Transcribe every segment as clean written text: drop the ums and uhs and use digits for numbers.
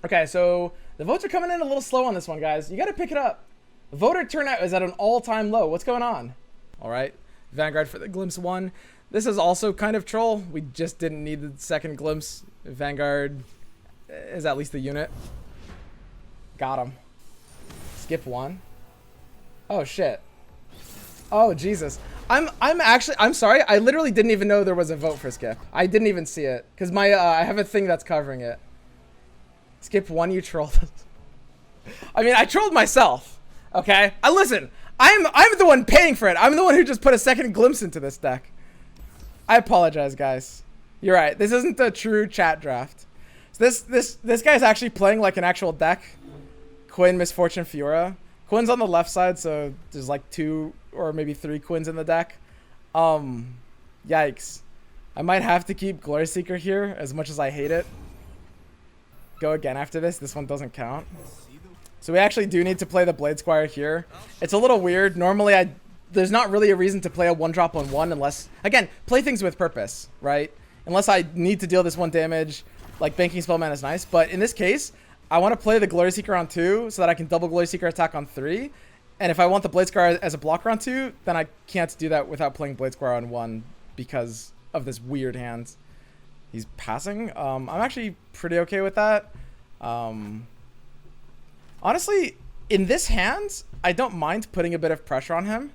Okay, so the votes are coming in a little slow on this one, guys. You got to pick it up. Voter turnout is at an all-time low. What's going on? All right, Vanguard for the Glimpse 1. This is also kind of troll. We just didn't need the second Glimpse. Vanguard is at least the unit. Got him. Skip 1. Oh, shit. Oh, Jesus. I'm sorry. I literally didn't even know there was a vote for skip. I didn't even see it. Because my, I have a thing that's covering it. Skip 1, you trolled. I mean, I trolled myself. Okay? Listen, I'm the one paying for it. I'm the one who just put a second glimpse into this deck. I apologize, guys. You're right. This isn't a true chat draft. So this guy's actually playing like an actual deck. Quinn, Misfortune, Fiora. Quinn's on the left side, so there's like 2 or maybe 3 Quinns in the deck. Yikes. I might have to keep Glory Seeker here, as much as I hate it. Go again after this. This one doesn't count. So we actually do need to play the Blade Squire here. It's a little weird. Normally, there's not really a reason to play a 1-drop on 1 unless... Again, play things with purpose, right? Unless I need to deal this 1 damage, like Banking Spellman is nice. But in this case, I want to play the Glory Seeker on 2 so that I can double Glory Seeker attack on 3. And if I want the Blade Squire as a blocker on 2, then I can't do that without playing Blade Squire on 1 because of this weird hand. He's passing. I'm actually pretty okay with that. Honestly, in this hand, I don't mind putting a bit of pressure on him.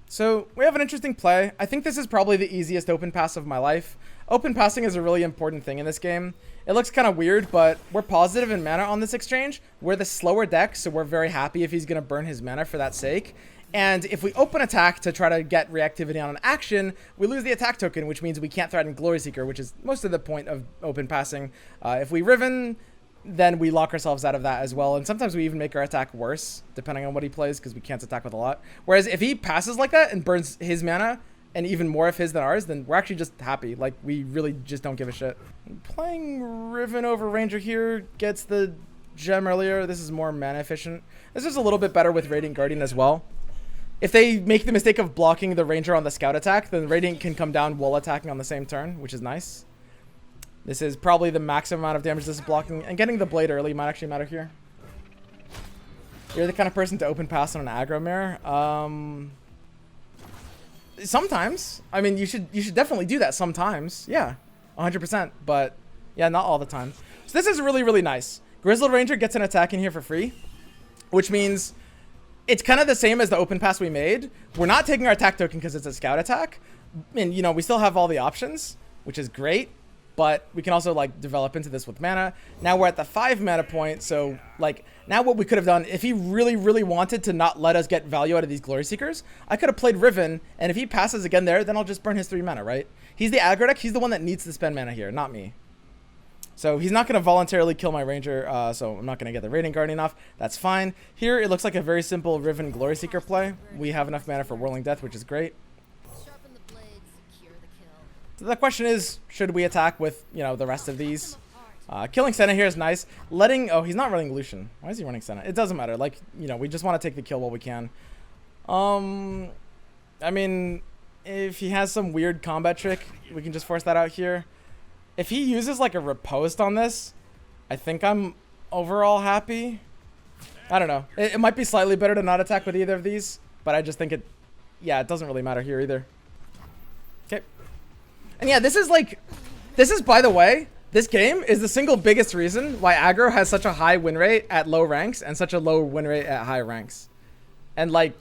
So we have an interesting play. I think this is probably the easiest open pass of my life. Open passing is a really important thing in this game. It looks kind of weird, but we're positive in mana on this exchange. We're the slower deck, so we're very happy if he's going to burn his mana for that sake. And if we open attack to try to get reactivity on an action, we lose the attack token, which means we can't threaten Glory Seeker, which is most of the point of open passing. If we Riven, then we lock ourselves out of that as well. And sometimes we even make our attack worse, depending on what he plays, because we can't attack with a lot. Whereas if he passes like that and burns his mana, and even more of his than ours, then we're actually just happy. Like, we really just don't give a shit. Playing Riven over Ranger here gets the gem earlier. This is more mana efficient. This is a little bit better with Radiant Guardian as well. If they make the mistake of blocking the Ranger on the scout attack, then Radiant can come down while attacking on the same turn, which is nice. This is probably the maximum amount of damage this is blocking, and getting the blade early might actually matter here. You're the kind of person to open pass on an aggro mirror. Sometimes. I mean, you should definitely do that sometimes. Yeah, 100%. But yeah, not all the time. So this is really, really nice. Grizzled Ranger gets an attack in here for free, which means it's kind of the same as the open pass we made. We're not taking our attack token because it's a scout attack. And, you know, we still have all the options, which is great. But we can also, like, develop into this with mana. Now we're at the 5 mana point, so, like, now what we could have done, if he really, really wanted to not let us get value out of these Glory Seekers, I could have played Riven, and if he passes again there, then I'll just burn his 3 mana, right? He's the aggro deck. He's the one that needs to spend mana here, not me. So he's not going to voluntarily kill my Ranger, so I'm not going to get the Radiant Guardian off. That's fine. Here, it looks like a very simple Riven Glory Seeker play. We have enough mana for Whirling Death, which is great. So the question is, should we attack with, you know, the rest of these? Killing Senna here is nice. Oh, he's not running Lucian. Why is he running Senna? It doesn't matter. Like, you know, we just want to take the kill while we can. I mean, if he has some weird combat trick, we can just force that out here. If he uses, like, a riposte on this, I think I'm overall happy. I don't know. It might be slightly better to not attack with either of these, but I just think it doesn't really matter here either. Okay. And yeah, this is, by the way, this game is the single biggest reason why aggro has such a high win rate at low ranks and such a low win rate at high ranks. And, like,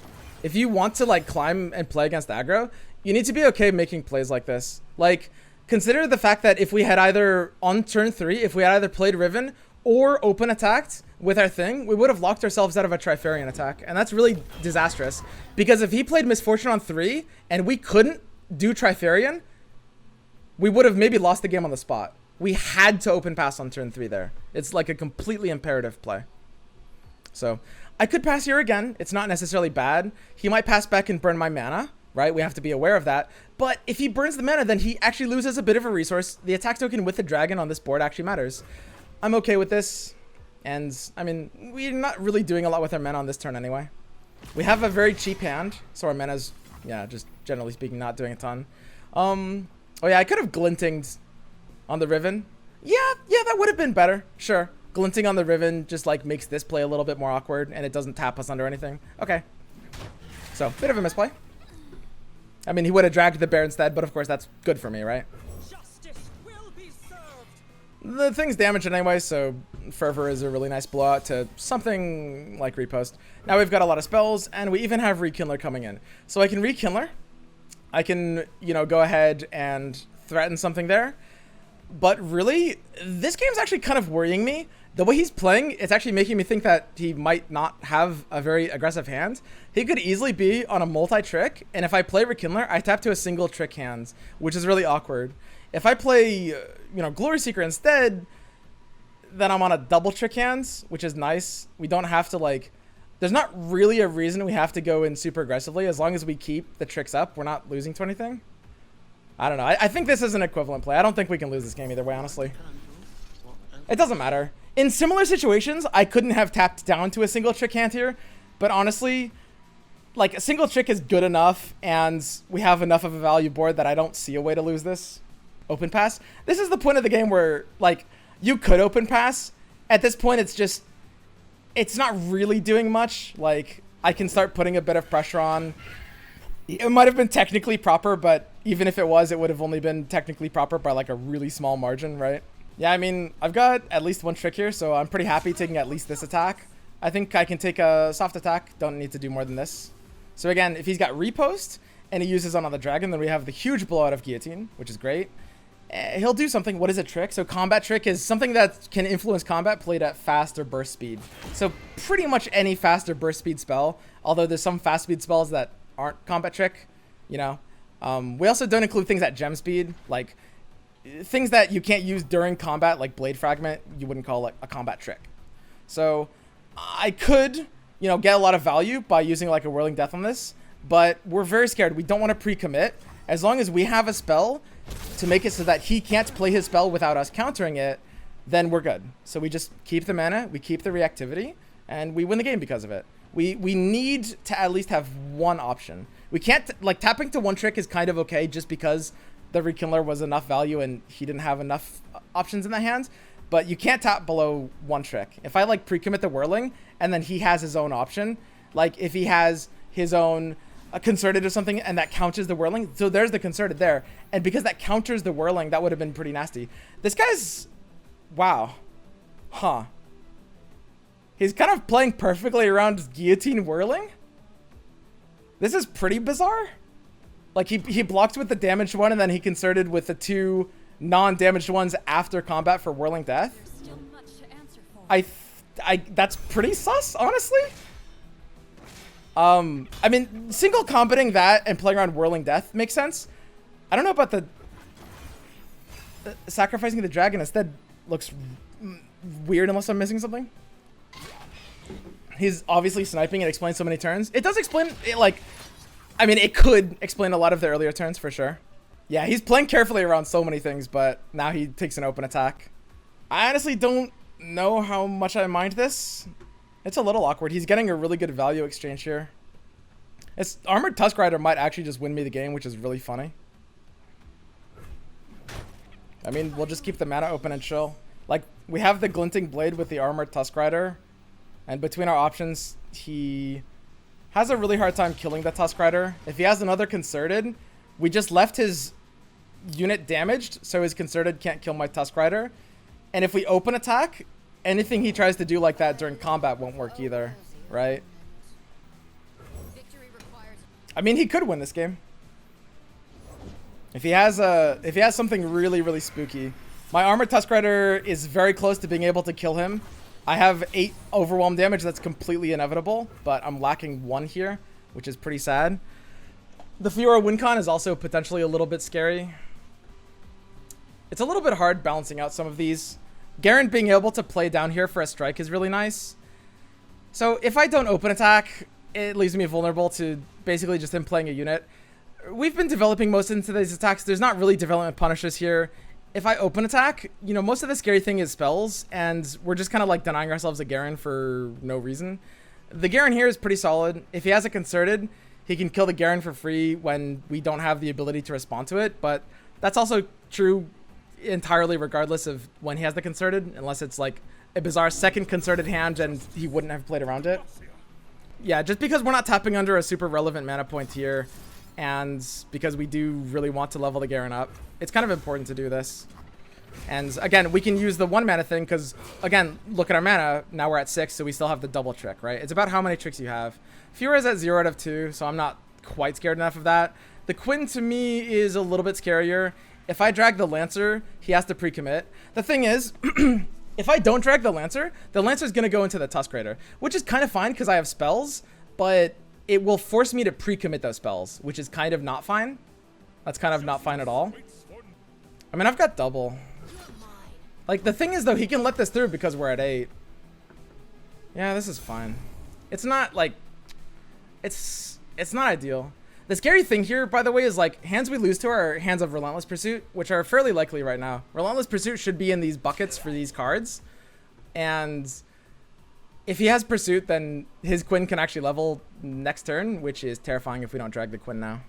if you want to, like, climb and play against aggro, you need to be okay making plays like this. Like, consider the fact that if we had either, on turn 3, if we had either played Riven or open attacked with our thing, we would have locked ourselves out of a Trifarian attack. And that's really disastrous. Because if he played Misfortune on 3 and we couldn't do Trifarian, we would have maybe lost the game on the spot. We had to open pass on turn 3 there. It's like a completely imperative play. So I could pass here again. It's not necessarily bad. He might pass back and burn my mana, right? We have to be aware of that. But if he burns the mana, then he actually loses a bit of a resource. The attack token with the dragon on this board actually matters. I'm okay with this. And, I mean, we're not really doing a lot with our mana on this turn anyway. We have a very cheap hand, so our mana's, yeah, just generally speaking, not doing a ton. Oh yeah, I could have glintinged on the Riven. Yeah, that would have been better. Sure. Glinting on the Riven just like makes this play a little bit more awkward, and it doesn't tap us under anything. Okay. So, bit of a misplay. I mean, he would have dragged the bear instead, but of course that's good for me, right? The thing's damaged anyway, so Fervor is a really nice blowout to something like Repost. Now we've got a lot of spells, and we even have Rekindler coming in. So I can Rekindler. I can, you know, go ahead and threaten something there. But really, this game's actually kind of worrying me. The way he's playing, it's actually making me think that he might not have a very aggressive hand. He could easily be on a multi-trick, and if I play Rekindler, I tap to a single trick hand, which is really awkward. If I play, you know, Glory Seeker instead, then I'm on a double trick hands, which is nice. We don't have to, like, there's not really a reason we have to go in super aggressively. As long as we keep the tricks up, we're not losing to anything. I don't know. I think this is an equivalent play. I don't think we can lose this game either way, honestly. It doesn't matter. In similar situations, I couldn't have tapped down to a single trick hand here, but honestly, like, a single trick is good enough, and we have enough of a value board that I don't see a way to lose this. Open pass. This is the point of the game where, like, you could open pass. At this point, it's just, it's not really doing much. Like, I can start putting a bit of pressure on. It might have been technically proper, but even if it was, it would have only been technically proper by, like, a really small margin, right? Yeah, I mean, I've got at least one trick here, so I'm pretty happy taking at least this attack. I think I can take a soft attack. Don't need to do more than this. So again, if he's got Repost and he uses on the dragon, then we have the huge blowout of Guillotine, which is great. He'll do something. What is a trick? So combat trick is something that can influence combat played at fast or burst speed. So pretty much any fast or burst speed spell, although there's some fast speed spells that aren't combat trick, you know. We also don't include things at gem speed, like things that you can't use during combat, like Blade Fragment, you wouldn't call it a combat trick. So I could, you know, get a lot of value by using like a Whirling Death on this, but we're very scared. We don't want to pre-commit. As long as we have a spell to make it so that he can't play his spell without us countering it, then we're good. So we just keep the mana, we keep the reactivity, and we win the game because of it. We need to at least have one option. We can't, like, tapping to one trick is kind of okay just because the Rekindler was enough value and he didn't have enough options in the hand, but you can't tap below one trick. If I, like, pre-commit the Whirling and then he has his own option, like if he has his own a Concerted or something and that counters the Whirling, so there's the Concerted there, and because that counters the Whirling, that would have been pretty nasty. This guy's, wow, huh, he's kind of playing perfectly around Guillotine Whirling. This is pretty bizarre. Like, he blocked with the damaged one and then he Concerted with the two non-damaged ones after combat for Whirling Death. That's pretty sus, honestly. I mean, single combating that and playing around Whirling Death makes sense. I don't know about the sacrificing the dragon instead looks weird unless I'm missing something. He's obviously sniping and explains so many turns. It does explain it, like, I mean, it could explain a lot of the earlier turns for sure. Yeah, he's playing carefully around so many things, but now he takes an open attack. I honestly don't know how much I mind this. It's a little awkward. He's getting a really good value exchange here. Armored Tusk Rider might actually just win me the game, which is really funny. I mean, we'll just keep the mana open and chill. Like, we have the Glinting Blade with the Armored Tusk Rider, and between our options, he has a really hard time killing the Tusk Rider. If he has another Concerted, we just left his unit damaged, so his Concerted can't kill my Tusk Rider. And if we open attack, anything he tries to do like that during combat won't work either, right? I mean, he could win this game. If he has something really, really spooky. My Armored Tusk Rider is very close to being able to kill him. I have 8 overwhelm damage that's completely inevitable, but I'm lacking 1 here, which is pretty sad. The Fiora Wincon is also potentially a little bit scary. It's a little bit hard balancing out some of these. Garen being able to play down here for a strike is really nice. So if I don't open attack, it leaves me vulnerable to basically just him playing a unit. We've been developing most into these attacks. There's not really development punishers here. If I open attack, you know, most of the scary thing is spells, and we're just kind of like denying ourselves a Garen for no reason. The Garen here is pretty solid. If he has a Concerted, he can kill the Garen for free when we don't have the ability to respond to it, but that's also true entirely regardless of when he has the Concerted, unless it's like a bizarre second concerted hand and he wouldn't have played around it. Yeah, just because we're not tapping under a super relevant mana point here, and because we do really want to level the Garen up, it's kind of important to do this. And again, we can use the 1 mana thing because, again, look at our mana. Now we're at 6, so we still have the double trick, right? It's about how many tricks you have. Fiora is at 0 out of 2, so I'm not quite scared enough of that. The Quinn, to me, is a little bit scarier. If I drag the Lancer, he has to pre-commit. The thing is, if I don't drag the Lancer's going to go into the Tusk Raider, which is kind of fine because I have spells, but it will force me to pre-commit those spells, which is kind of not fine. That's kind of not fine at all. I mean, I've got double. Like, the thing is, though, he can let this through because we're at 8. Yeah, this is fine. It's not, like... It's not ideal. The scary thing here, by the way, is, like, hands we lose to are hands of Relentless Pursuit, which are fairly likely right now. Relentless Pursuit should be in these buckets for these cards. And if he has Pursuit, then his Quinn can actually level next turn, which is terrifying if we don't drag the Quinn now.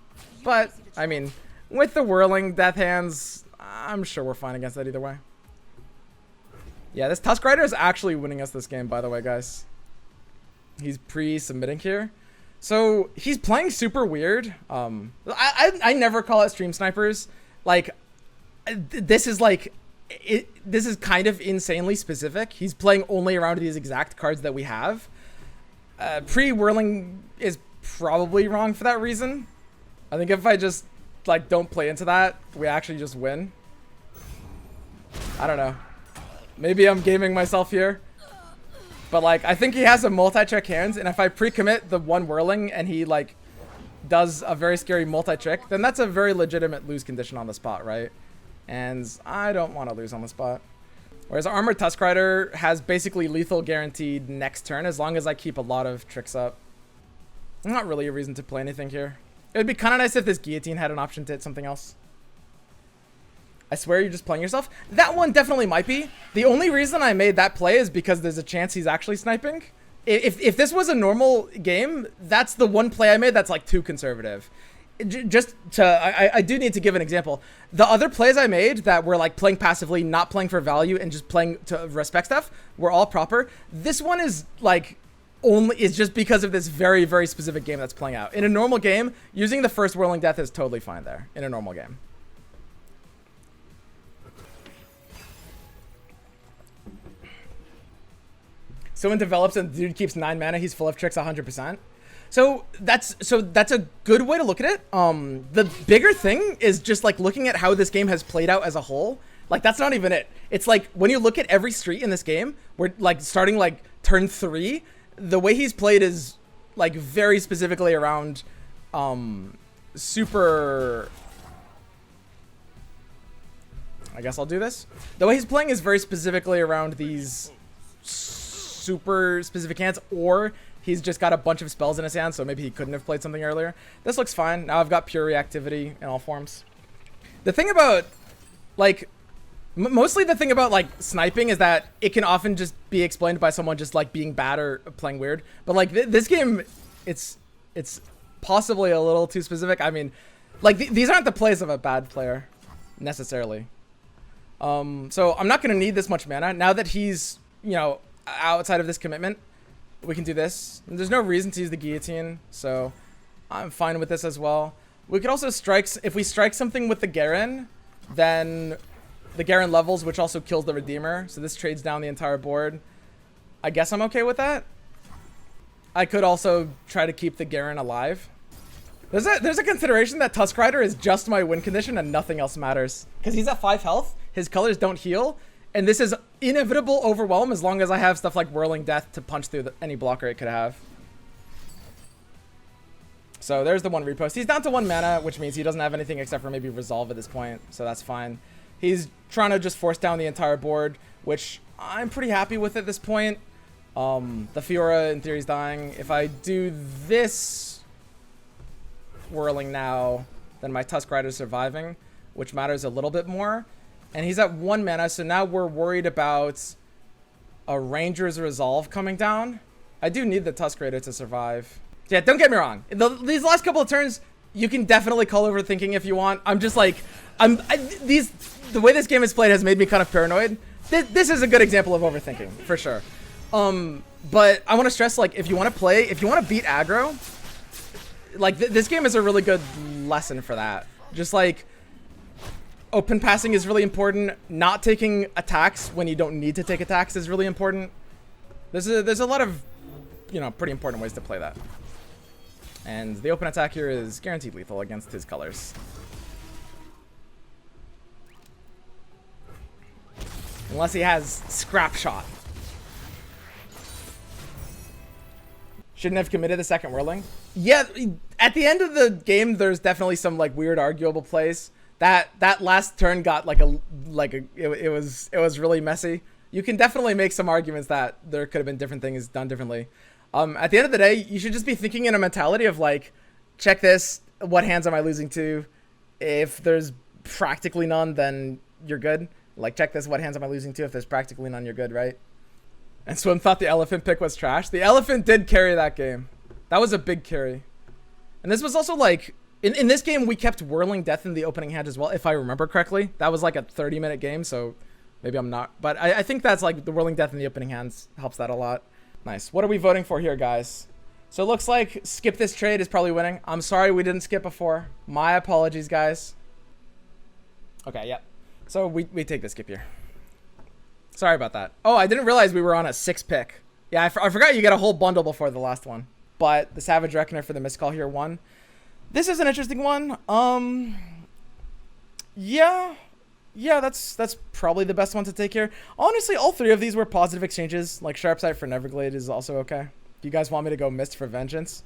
But, I mean, with the Whirling Death hands, I'm sure we're fine against that either way. Yeah, this Tusk Rider is actually winning us this game, by the way, guys. He's pre-submitting here. So, he's playing super weird. I never call out stream snipers. Like, this is like... this is kind of insanely specific. He's playing only around these exact cards that we have. Pre-whirling is probably wrong for that reason. I think if I just, like, don't play into that, we actually just win. I don't know. Maybe I'm gaming myself here. But, like, I think he has a multi-trick hands, and if I pre-commit the 1 whirling and he, like, does a very scary multi-trick, then that's a very legitimate lose condition on the spot, right? And I don't want to lose on the spot. Whereas Armored Tusk Rider has basically lethal guaranteed next turn as long as I keep a lot of tricks up. Not really a reason to play anything here. It would be kind of nice if this Guillotine had an option to hit something else. I swear you're just playing yourself. That one definitely might be. The only reason I made that play is because there's a chance he's actually sniping. If this was a normal game, that's the one play I made that's like too conservative. Just to, I do need to give an example. The other plays I made that were like playing passively, not playing for value, and just playing to respect stuff were all proper. This one is like is just because of this very, very specific game that's playing out. In a normal game, using the first Whirling Death is totally fine there in a normal game. Someone develops and the dude keeps 9 mana, he's full of tricks 100%. So that's a good way to look at it. The bigger thing is just like looking at how this game has played out as a whole. Like that's not even it. It's like when you look at every street in this game, we're like starting like turn 3, the way he's played is like very specifically around super... I guess I'll do this. The way he's playing is very specifically around these super specific hands, or he's just got a bunch of spells in his hand, so maybe he couldn't have played something earlier. This looks fine. Now I've got pure reactivity in all forms. The thing about, like, mostly the thing about, like, sniping is that it can often just be explained by someone just, like, being bad or playing weird. But, like, this game, it's possibly a little too specific. I mean, like, these aren't the plays of a bad player, necessarily. So I'm not going to need this much mana. Now that he's, you know, outside of this commitment, we can do this. And there's no reason to use the Guillotine, so I'm fine with this as well. We could also strike, if we strike something with the Garen, then the Garen levels, which also kills the Redeemer, so this trades down the entire board. I guess I'm okay with that. I could also try to keep the Garen alive. There's a consideration that Tusk Rider is just my win condition and nothing else matters. Because he's at 5 health, his colors don't heal, and this is inevitable overwhelm as long as I have stuff like Whirling Death to punch through any blocker it could have. So there's the one repost. He's down to 1 mana, which means he doesn't have anything except for maybe Resolve at this point, so that's fine. He's trying to just force down the entire board, which I'm pretty happy with at this point. The Fiora, in theory, is dying. If I do this Whirling now, then my Tusk Rider's surviving, which matters a little bit more. And he's at 1 mana, so now we're worried about a Ranger's Resolve coming down. I do need the Tusk Rider to survive. Yeah, don't get me wrong. These last couple of turns, you can definitely call overthinking if you want. I'm just like, the way this game is played has made me kind of paranoid. this is a good example of overthinking, for sure. But I want to stress, like, if you want to beat aggro, like, this game is a really good lesson for that. Just, like, open passing is really important. Not taking attacks when you don't need to take attacks is really important. There's a lot of, you know, pretty important ways to play that. And the open attack here is guaranteed lethal against his colors. Unless he has scrap shot. Shouldn't have committed the second whirling. Yeah, at the end of the game, there's definitely some like weird arguable plays. That last turn got it was really messy. You can definitely make some arguments that there could have been different things done differently. At the end of the day, you should just be thinking in a mentality of like, check this, what hands am I losing to? If there's practically none, then you're good. Like, check this, what hands am I losing to? If there's practically none, you're good, right? And Swim thought the elephant pick was trash. The elephant did carry that game. That was a big carry. And this was also like, in this game, we kept whirling death in the opening hand as well, if I remember correctly. That was like a 30-minute game, so maybe I'm not. But I think that's like the whirling death in the opening hands helps that a lot. Nice. What are we voting for here, guys? So it looks like skip this trade is probably winning. I'm sorry we didn't skip before. My apologies, guys. Okay, yep. So we take the skip here. Sorry about that. Oh, I didn't realize we were on a 6 pick. Yeah, I forgot you get a whole bundle before the last one. But the Savage Reckoner for the missed call here won. This is an interesting one. Yeah, that's probably the best one to take here. Honestly, all 3 of these were positive exchanges. Like Sharpsight for Neverglade is also okay. Do you guys want me to go Mist for Vengeance?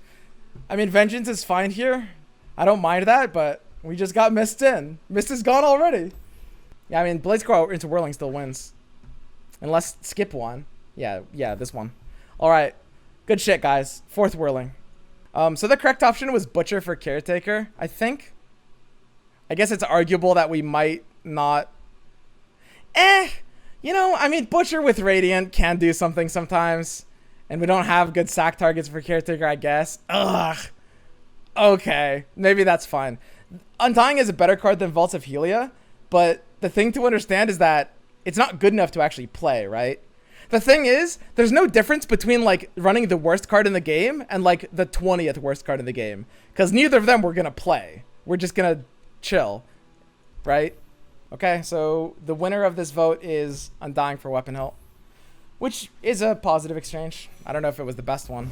I mean, Vengeance is fine here. I don't mind that, but we just got Mist in. Mist is gone already. Yeah, I mean, Blaze Crow into Whirling still wins. Unless Skip won. Yeah, this one. All right. Good shit, guys. 4th Whirling. So the correct option was Butcher for Caretaker, I think. I guess it's arguable that we might not. You know, I mean, Butcher with Radiant can do something sometimes. And we don't have good sack targets for Caretaker, I guess. Ugh. Okay. Maybe that's fine. Undying is a better card than Vaults of Helia. But the thing to understand is that it's not good enough to actually play, right? The thing is, there's no difference between like running the worst card in the game and like the 20th worst card in the game. Because neither of them we're going to play. We're just going to chill, right? Okay, so the winner of this vote is Undying for Weapon Hilt, which is a positive exchange. I don't know if it was the best one.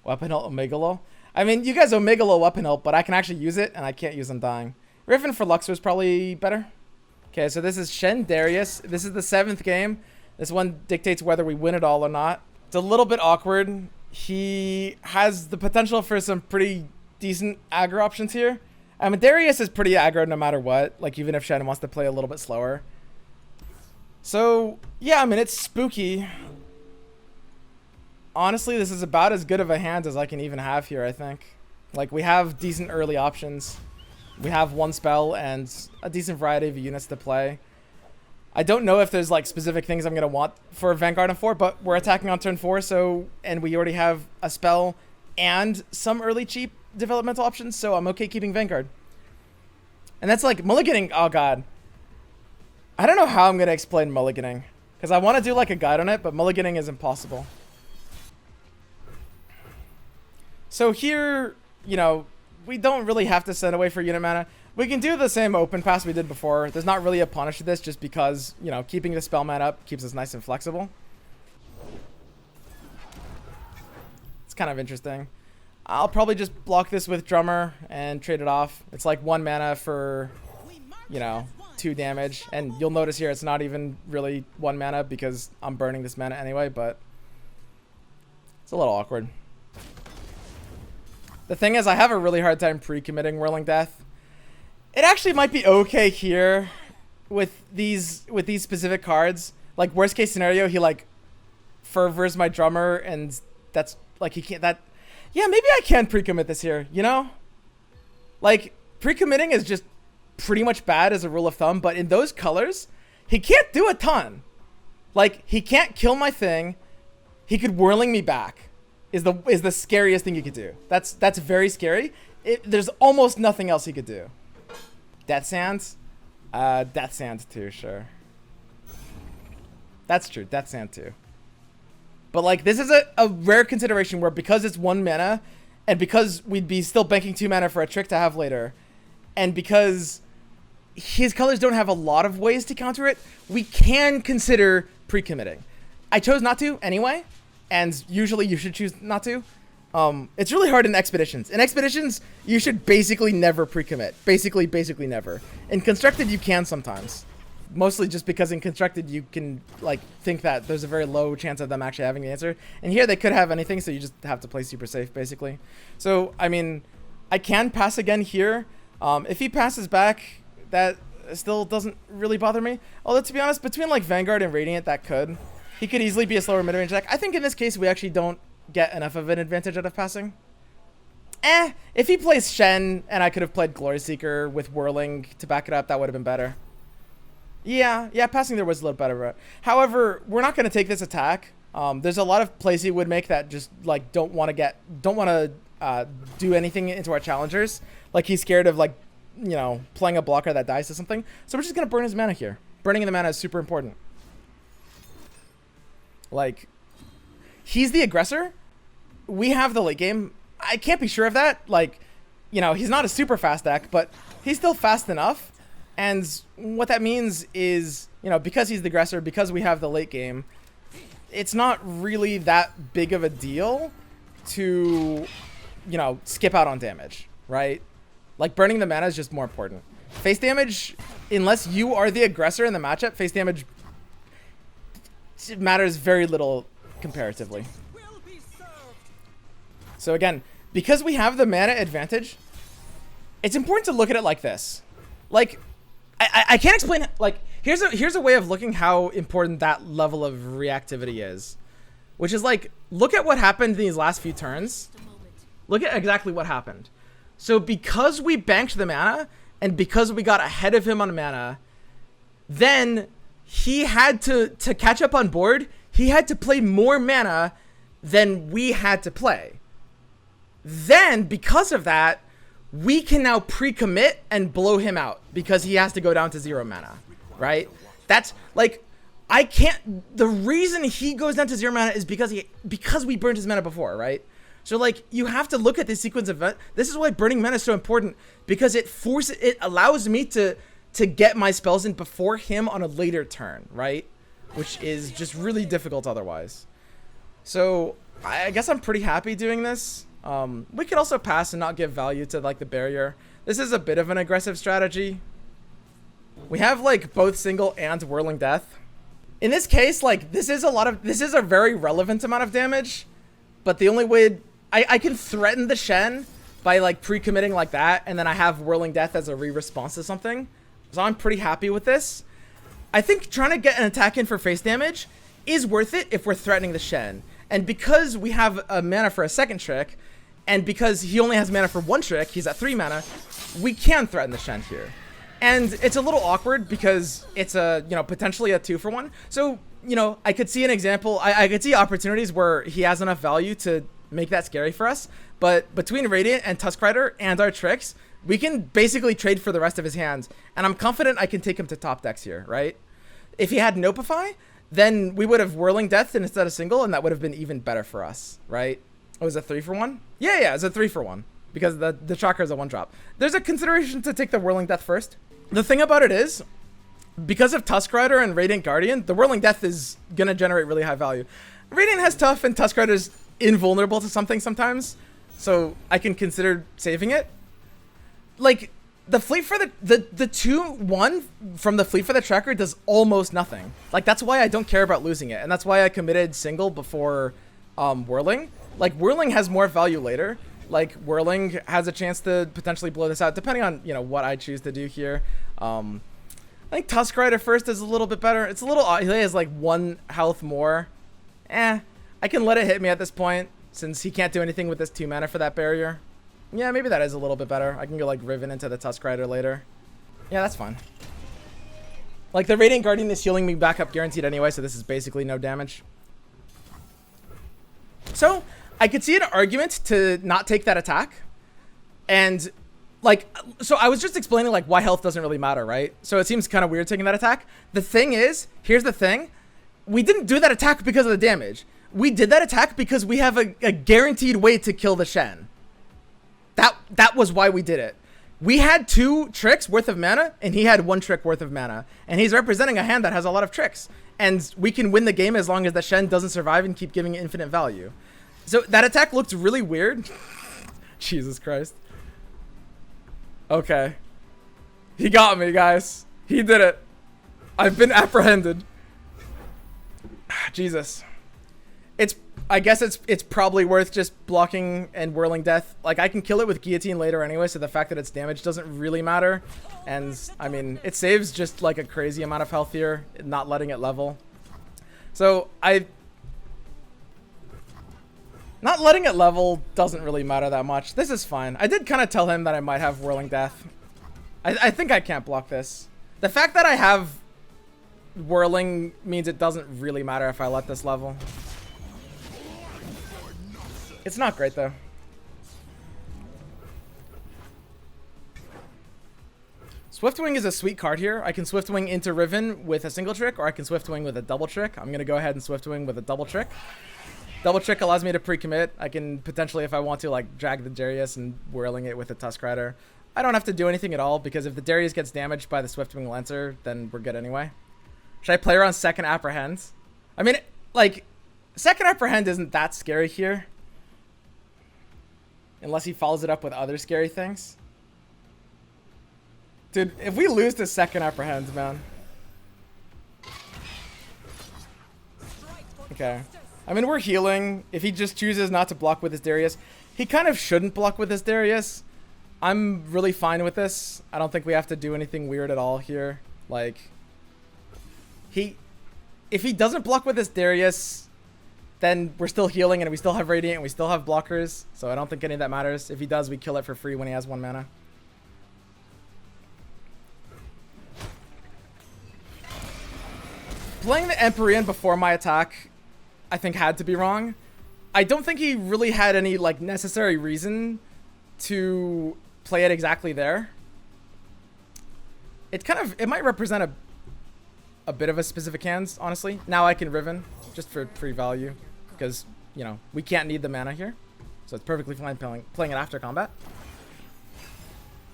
Weapon Hilt Omegalo. I mean, you guys Omegalo Weapon Hilt, but I can actually use it and I can't use Undying. Riven for Luxor is probably better. Okay, so this is Shen Darius. This is the 7th game. This one dictates whether we win it all or not. It's a little bit awkward. He has the potential for some pretty decent aggro options here. I mean, Darius is pretty aggro no matter what. Like, even if Shen wants to play a little bit slower. So, yeah, I mean, it's spooky. Honestly, this is about as good of a hand as I can even have here, I think. Like, we have decent early options. We have 1 spell and a decent variety of units to play. I don't know if there's like specific things I'm going to want for Vanguard on 4, but we're attacking on turn 4, so, and we already have a spell and some early cheap developmental options, so I'm okay keeping Vanguard. And that's like mulliganing. Oh god. I don't know how I'm going to explain mulliganing, because I want to do like a guide on it, but mulliganing is impossible. So here, you know, we don't really have to send away for unit mana. We can do the same open pass we did before. There's not really a punish to this just because, you know, keeping the spell mana up keeps us nice and flexible. It's kind of interesting. I'll probably just block this with Drummer and trade it off. It's like 1 mana for, you know, 2 damage. And you'll notice here it's not even really 1 mana because I'm burning this mana anyway, but it's a little awkward. The thing is, I have a really hard time pre-committing Whirling Death. It actually might be okay here with these specific cards. Like, worst case scenario, he like fervors my Drummer and that's like he can't that. Yeah, maybe I can pre-commit this here, you know? Like, pre-committing is just pretty much bad as a rule of thumb, but in those colors, he can't do a ton. Like, he can't kill my thing. He could Whirling me back. Is the scariest thing you could do. That's very scary. There's almost nothing else he could do. Death Sands? Death Sands too, sure. That's true. Death Sand too. But like, this is a rare consideration where because it's 1 mana, and because we'd be still banking 2 mana for a trick to have later, and because his colors don't have a lot of ways to counter it, we can consider pre-committing. I chose not to anyway, and usually you should choose not to. It's really hard in expeditions. In expeditions, you should basically never pre-commit. Basically never. In constructed, you can sometimes. Mostly just because in constructed, you can like think that there's a very low chance of them actually having the answer. And here they could have anything, so you just have to play super safe, basically. So, I mean, I can pass again here. If he passes back, that still doesn't really bother me. Although, to be honest, between like Vanguard and Radiant, that could. He could easily be a slower mid-range deck. I think in this case, we actually don't get enough of an advantage out of passing. If he plays Shen and I could have played Glory Seeker with Whirling to back it up, that would have been better. Yeah, passing there was a little better. However, we're not going to take this attack. There's a lot of plays he would make that just like don't want to do anything into our challengers. Like he's scared of like, you know, playing a blocker that dies to something. So we're just going to burn his mana here. Burning the mana is super important. Like, he's the aggressor. We have the late game. I can't be sure of that. Like, you know, he's not a super fast deck, but he's still fast enough. And what that means is, you know, because he's the aggressor, because we have the late game, it's not really that big of a deal to, you know, skip out on damage, right? Like, burning the mana is just more important. Face damage, unless you are the aggressor in the matchup, face damage matters very little comparatively. So again, because we have the mana advantage, it's important to look at it like this. Like, I can't explain, like, here's a way of looking how important that level of reactivity is. Which is like, look at what happened in these last few turns. Look at exactly what happened. So because we banked the mana, and because we got ahead of him on mana, then he had to catch up on board, he had to play more mana than we had to play. Then, because of that, we can now pre-commit and blow him out because he has to go down to 0 mana, right? That's like, I can't, the reason he goes down to 0 mana is because we burned his mana before, right? So like, you have to look at this sequence of events. This is why burning mana is so important, because it allows me to get my spells in before him on a later turn, right? Which is just really difficult otherwise. So I guess I'm pretty happy doing this. We could also pass and not give value to like the barrier. This is a bit of an aggressive strategy. We have like both single and whirling death. In this case, like this is a very relevant amount of damage, but the only way I can threaten the Shen by like pre-committing like that, and then I have whirling death as a re-response to something. So I'm pretty happy with this. I think trying to get an attack in for face damage is worth it if we're threatening the Shen. And because we have a mana for a second trick, and because he only has mana for one trick, he's at 3 mana, we can threaten the Shen here. And it's a little awkward because it's a, you know, potentially a 2-for-1. So, you know, I could see an example, I could see opportunities where he has enough value to make that scary for us. But between Radiant and Tusk Rider and our tricks, we can basically trade for the rest of his hands. And I'm confident I can take him to top decks here, right? If he had Nopify, then we would have Whirling Death instead of single, and that would have been even better for us, right? Oh, is it 3-for-1? Yeah, it's a 3-for-1 because the Chakra is a 1-drop. There's a consideration to take the Whirling Death first. The thing about it is, because of Tusk Rider and Radiant Guardian, the Whirling Death is going to generate really high value. Radiant has tough, and Tusk Rider is invulnerable to something sometimes, so I can consider saving it. Like, the Fleet for the 2-1 from the Fleet for the Tracker does almost nothing. Like, that's why I don't care about losing it, and that's why I committed single before Whirling. Like, Whirling has more value later. Like, Whirling has a chance to potentially blow this out, depending on, you know, what I choose to do here. I think Tusk Rider first is a little bit better. It's a little, he has like 1 health more. I can let it hit me at this point, since he can't do anything with this 2 mana for that barrier. Yeah, maybe that is a little bit better. I can go like Riven into the Tusk Rider later. Yeah, that's fine. Like, the Radiant Guardian is healing me back up guaranteed anyway, so this is basically no damage. So, I could see an argument to not take that attack. And, like, so I was just explaining, like, why health doesn't really matter, right? So it seems kind of weird taking that attack. The thing is, here's the thing. we didn't do that attack because of the damage. We did that attack because we have a guaranteed way to kill the Shen. That was why we did it. We had 2 tricks worth of mana, and he had 1 trick worth of mana. And he's representing a hand that has a lot of tricks. And we can win the game as long as the Shen doesn't survive and keep giving it infinite value. So that attack looked really weird. Jesus Christ. Okay. He got me, guys. He did it. I've been apprehended. Jesus. I guess it's probably worth just blocking and whirling death. Like, I can kill it with guillotine later anyway, so the fact that it's damaged doesn't really matter. And I mean, it saves just like a crazy amount of health here, not letting it level. So not letting it level doesn't really matter that much. This is fine. I did kind of tell him that I might have whirling death. I think I can't block this. The fact that I have whirling means it doesn't really matter if I let this level. It's not great though. Swiftwing is a sweet card here. I can Swiftwing into Riven with a single trick, or I can Swiftwing with a double trick. I'm gonna go ahead and Swiftwing with a double trick. Double trick allows me to pre-commit. I can potentially, if I want to, like drag the Darius and whirling it with a Tusk Rider. I don't have to do anything at all because if the Darius gets damaged by the Swiftwing Lancer, then we're good anyway. Should I play her on second Apprehend? I mean, like, second Apprehend isn't that scary here. Unless he follows it up with other scary things. Dude, if we lose to second Apprehend, man. Okay. I mean, we're healing. If he just chooses not to block with his Darius, he kind of shouldn't block with his Darius. I'm really fine with this. I don't think we have to do anything weird at all here. Like, if he doesn't block with his Darius, then we're still healing and we still have Radiant and we still have blockers. So I don't think any of that matters. If he does, we kill it for free when he has 1 mana. Playing the Empyrean before my attack, I think had to be wrong. I don't think he really had any like necessary reason to play it exactly there. It might represent a bit of a specific hand, honestly. Now I can Riven just for free value because, you know, we can't need the mana here. So it's perfectly fine playing it after combat.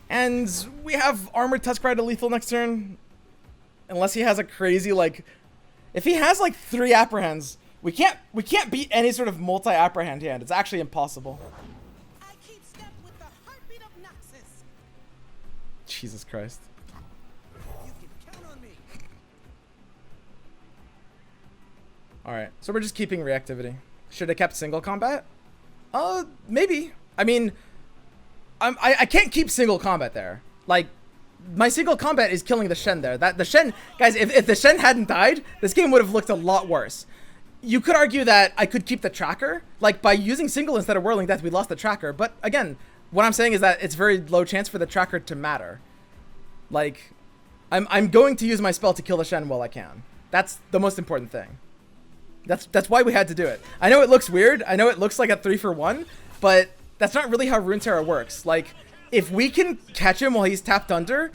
And we have Armored Tusk Rider lethal next turn. Unless he has a crazy, like, if he has like 3 Apprehends, we can't beat any sort of multi-Apprehend hand. It's actually impossible. I keep step with the heartbeat of Noxus. Jesus Christ. You can count on me. Alright, so we're just keeping reactivity. Should have kept single combat? Maybe. I mean, I can't keep single combat there. Like, my single combat is killing the Shen there. The Shen, guys, if the Shen hadn't died, this game would have looked a lot worse. You could argue that I could keep the tracker. Like, by using single instead of whirling death, we lost the tracker. But again, what I'm saying is that it's very low chance for the tracker to matter. Like, I'm going to use my spell to kill the Shen while I can. That's the most important thing. That's why we had to do it. I know it looks weird. I know it looks like a 3-for-1, but that's not really how Runeterra works. Like, if we can catch him while he's tapped under,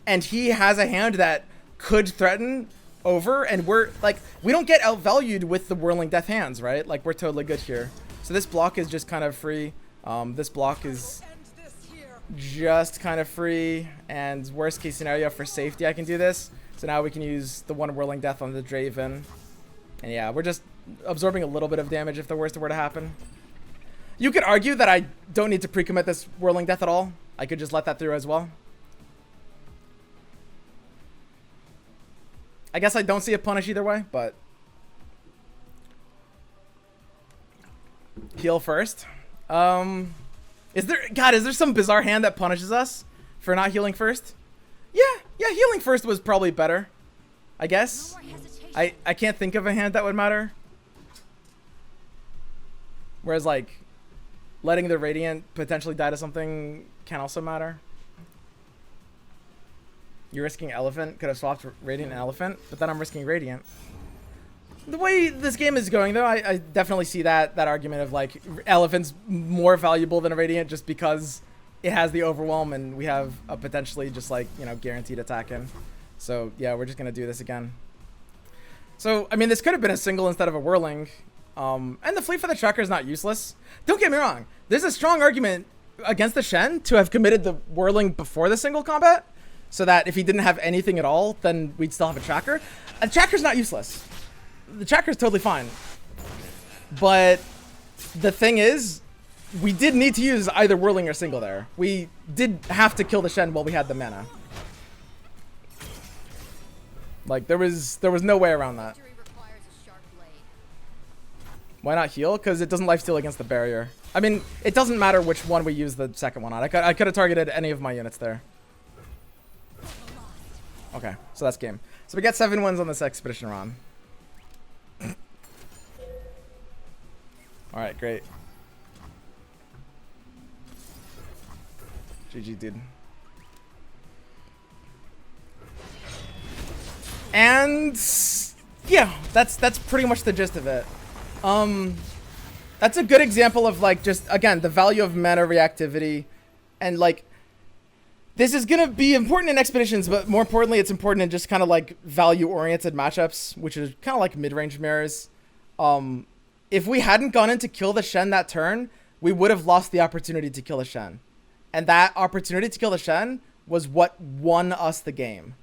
and he has a hand that could threaten over, and we're like, we don't get outvalued with the whirling death hands, right? Like, we're totally good here. So this block is just kind of free. This block is just kind of free, and worst case scenario for safety, I can do this. So now we can use the 1 whirling death on the Draven. And yeah, we're just absorbing a little bit of damage if the worst were to happen. You could argue that I don't need to pre-commit this whirling death at all. I could just let that through as well. I guess I don't see a punish either way, but heal first. Is there some bizarre hand that punishes us for not healing first? Yeah, healing first was probably better, I guess. I can't think of a hand that would matter. Whereas, like, letting the Radiant potentially die to something can also matter. You're risking Elephant. Could have swapped Radiant and Elephant, but then I'm risking Radiant. The way this game is going, though, I definitely see that argument of, like, Elephant's more valuable than a Radiant just because it has the overwhelm and we have a potentially just, like, you know, guaranteed attack in. So, yeah, we're just going to do this again. So, I mean, this could have been a single instead of a whirling. And the fleet for the tracker is not useless. Don't get me wrong. There's a strong argument against the Shen to have committed the whirling before the single combat, so that if he didn't have anything at all, then we'd still have a tracker. A tracker's not useless. The tracker's totally fine. But the thing is, we did need to use either whirling or single there. We did have to kill the Shen while we had the mana. Like, there was no way around that. Why not heal? Because it doesn't lifesteal against the barrier. I mean, it doesn't matter which one we use the second one on. I could have targeted any of my units there. Okay, so that's game. So we get 7 wins on this expedition run. Alright, great. GG, dude. And yeah, that's pretty much the gist of it. That's a good example of, like, just again the value of mana reactivity, and like this is gonna be important in expeditions, but more importantly, it's important in just kind of like value-oriented matchups, which is kind of like mid-range mirrors. If we hadn't gone in to kill the Shen that turn, we would have lost the opportunity to kill a Shen, and that opportunity to kill the Shen was what won us the game.